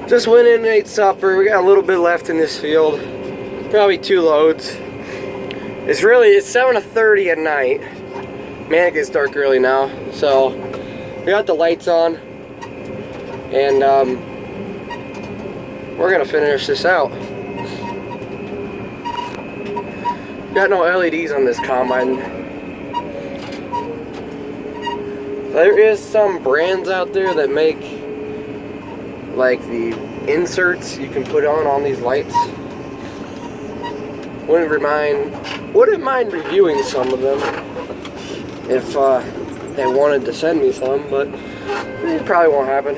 Just went in and ate supper. We got a little bit left in this field. Probably 2 loads. It's 7:30 at night. Man, it gets dark early now. So we got the lights on, and we're gonna finish this out. Got no LEDs on this combine. There is some brands out there that make like the inserts you can put on these lights. Wouldn't mind reviewing some of them if they wanted to send me some, but it probably won't happen.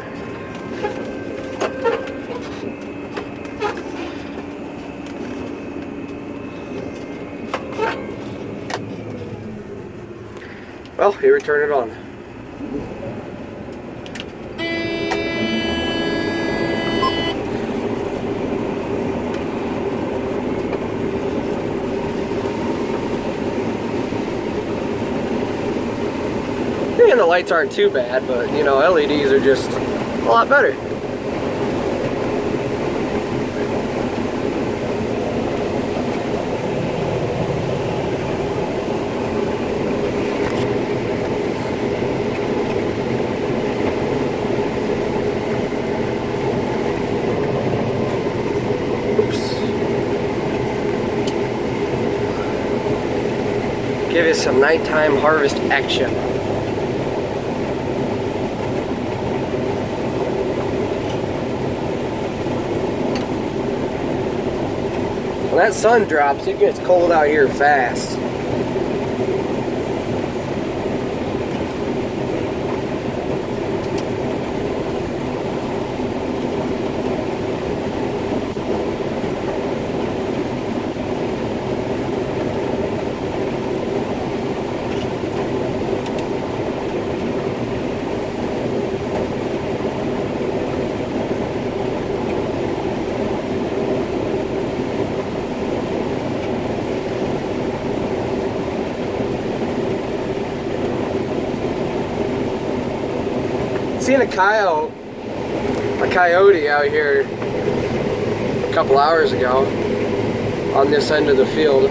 Well, here we turn it on. And the lights aren't too bad, but you know, LEDs are just a lot better. Give you some nighttime harvest action. When that sun drops, it gets cold out here fast. Seen a coyote out here a couple hours ago on this end of the field.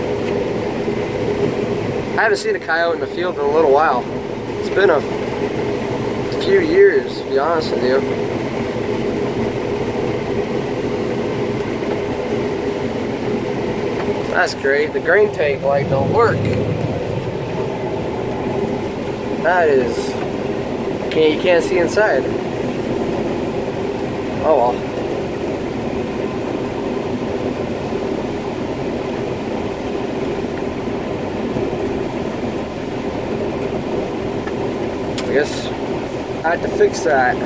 I haven't seen a coyote in the field in a little while. It's been a few years, to be honest with you. That's great. The grain tank light don't work. That is... you can't see inside. Oh well. I guess I had to fix that.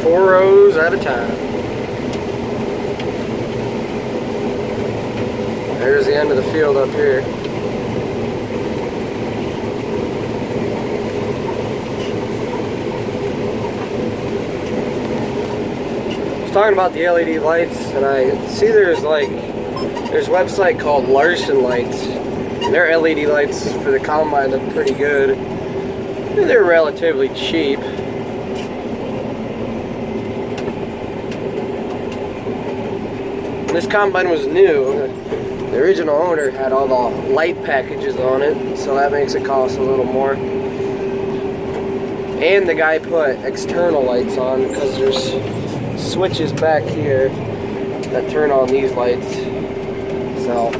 Four rows at a time. There's the end of the field up here. I was talking about the LED lights, and I see there's a website called Larson Lights. And their LED lights for the combine look pretty good. They're relatively cheap. This combine was new. The original owner had all the light packages on it, so that makes it cost a little more. And the guy put external lights on because there's switches back here that turn on these lights. So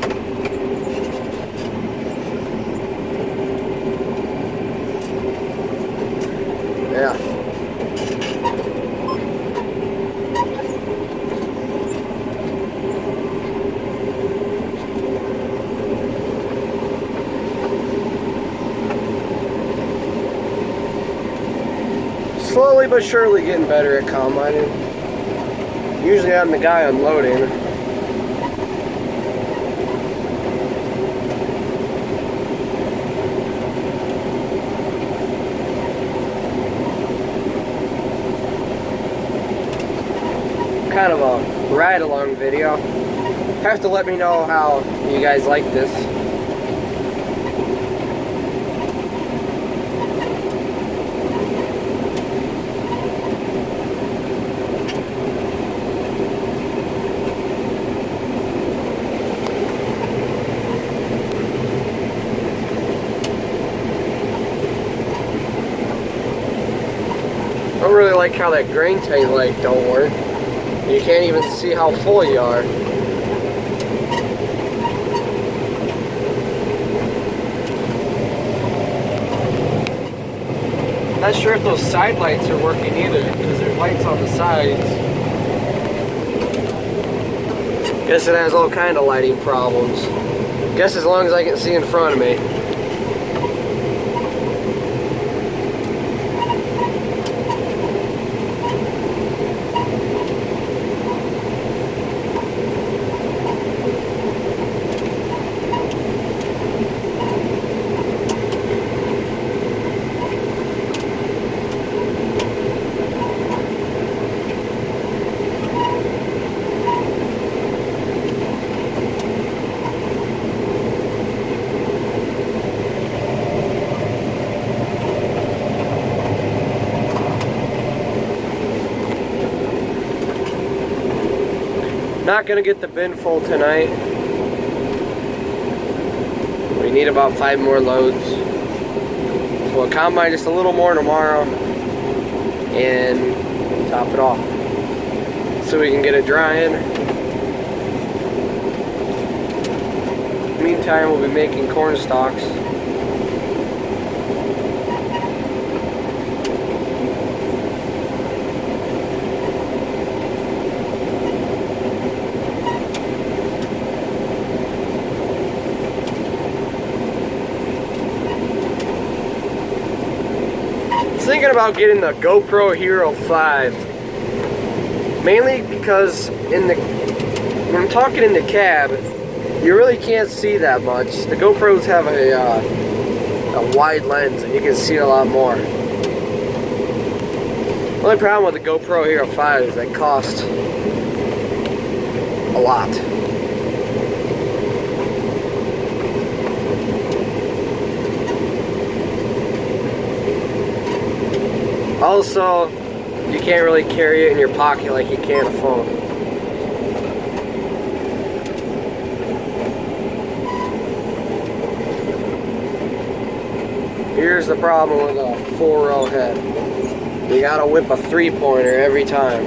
yeah. Slowly but surely getting better at combining. Usually I'm the guy unloading. ride-along video. Have to let me know how you guys like this. I don't really like how that grain tank light don't work. You can't even see how full you are. Not sure if those side lights are working either, because there's lights on the sides. Guess it has all kind of lighting problems. Guess as long as I can see in front of me. Not gonna get the bin full tonight. We need about 5 more loads. So we'll combine just a little more tomorrow and top it off so we can get it drying. Meantime, we'll be making corn stalks. Thinking about getting the GoPro Hero 5, mainly because when I'm talking in the cab, you really can't see that much. The GoPros have a wide lens and you can see a lot more. The only problem with the GoPro Hero 5 is they cost a lot. Also, you can't really carry it in your pocket like you can a phone. Here's the problem with a 4-row head. You gotta whip a 3-pointer every time.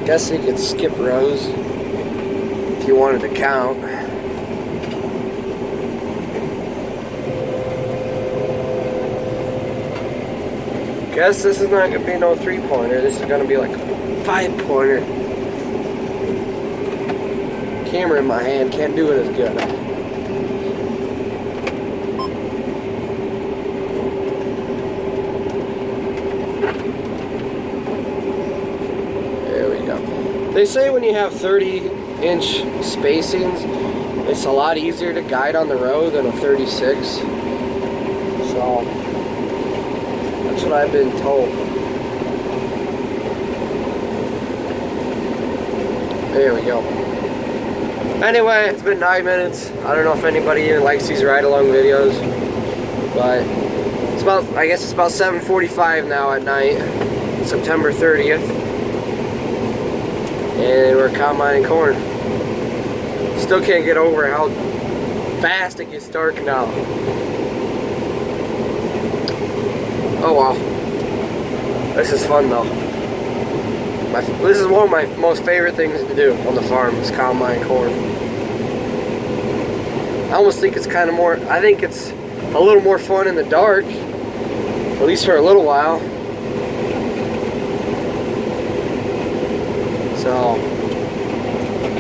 Guess you could skip rows if you wanted to count. Guess this is not gonna be no 3-pointer. This is gonna be like a 5-pointer. Camera in my hand, can't do it as good. There we go. They say when you have 30-inch spacings, it's a lot easier to guide on the road than a 36. So that's what I've been told. There we go. Anyway, it's been 9 minutes. I don't know if anybody even likes these ride-along videos, but it's about, I guess it's about 7:45 now at night, September 30th, and we're combining corn. Still can't get over how fast it gets dark now. Oh well. This is fun though. This is one of my most favorite things to do on the farm is combine corn. I almost think it's kind of more, I think it's a little more fun in the dark, at least for a little while. So,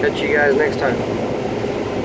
catch you guys next time.